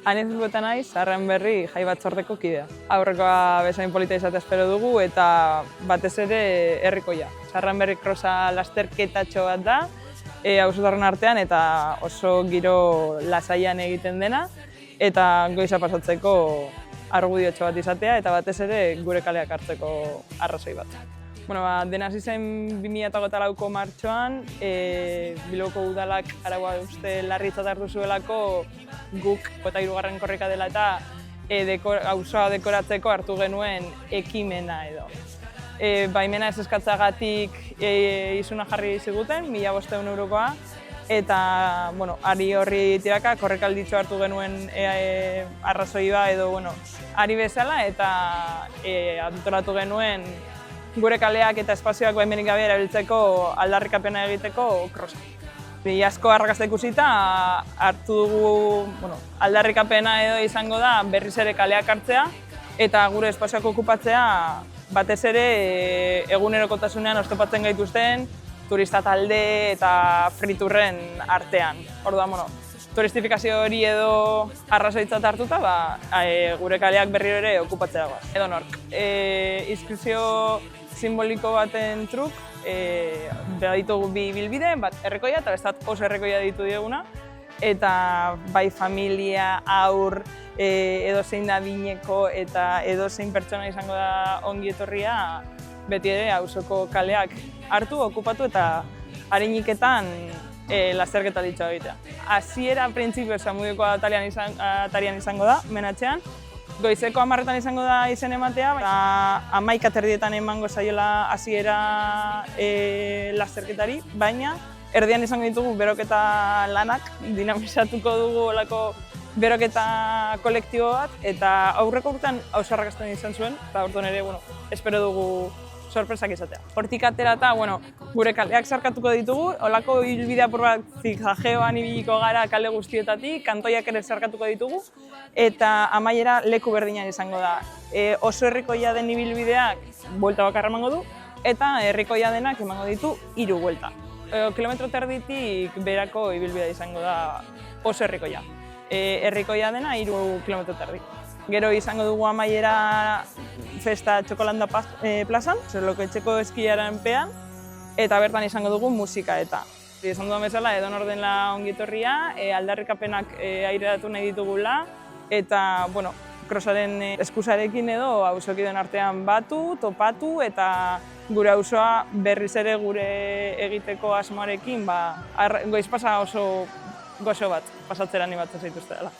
Aniz Bilbota naiz, Arren Berri jai batzordeko kidea. Aurrekoa bezain polita izatea espero dugu eta batez ere herrikoia. Arren Berri krosa lasterketatxo bat da, auzotarren artean eta oso giro lasaian egiten dena eta goiza pasatzeko argudiotxo bat izatea eta batez ere gure kaleak hartzeko arrazoi bat. Dena hasi zen 2024ko martxoan, Bilboko udalak araua uste larritzat hartu zuelako guk eta 3. korrika dela eta auzoa dekoratzeko hartu genuen ekimena edo. Baimena ez eskatzagatik isuna jarri ziguten, 1.500 eurokoa, eta ari horri tiraka korrekalditxo hartu genuen arrazoi bat edo ari bezala eta antolatu genuen gure kaleak eta espazioak baimenik gabe erabiltzeko aldarrikapena egiteko krosa. Asko arrakasta ikusita hartu dugu aldarrikapena edo izango da berriz ere kaleak hartzea eta gure espazioak okupatzea batez ere egunerokotasunean oztopatzen gaituzten turista talde eta friturren artean. Orduan, turistifikazio hori edo arrazoitzat hartuta, gure kaleak berriro ere okupatzea goaz. Edo nork. Inskripzio simboliko baten truk, ditugu bi bilbide, bat herrikoia eta bestat oso herrikoia ditu dieguna. Eta bai familia, aur, edozein adineko eta edozein pertsona izango da ongi etorria, beti ere auzoko kaleak hartu, okupatu eta hariniketan lasterketa ditxo egitea. Hasiera printzipio Zamudioko atarian izango da, menatxean. Goizeko 10etan izango da izen ematea, eta 11:30 emango zaiola hasiera lasterketari, baina erdian izango ditugu beroketa lanak, dinamizatuko dugu olako beroketa kolektibo bat, eta aurreko urtean oso arrakasten izan zuen, eta orduan ere, espero dugu sorpresak izatea. Hortik aterata, gure kaleak zarkatuko ditugu, olako ibilbide apur bat zigzageoan ibiliko gara kale guztietatik, kantoiak ere zarkatuko ditugu, eta amaiera leku berdinan izango da. Oso herrikoia den ibilbideak buelta bakarra emango du, eta herrikoia denak emango ditu 3 buelta. Kilometro terditik berako ibilbidea izango da oso herrikoia. Herrikoia dena 3 kilometro terdi. Gero izango dugu amaiera festa Txokolanda plazan, Loketxeko eskiaren pean, eta bertan izango dugu musika eta. Esan dudan bezala, edonor dela ongi etorria, aldarrikapenak aireratu nahi ditugula, eta, krosaren eskusarekin edo auzokideen artean batu, topatu, eta gure auzoa berriz ere gure egiteko asmoarekin, goiz pasa oso goxo bat pasatzera animatzen zaituzte dela.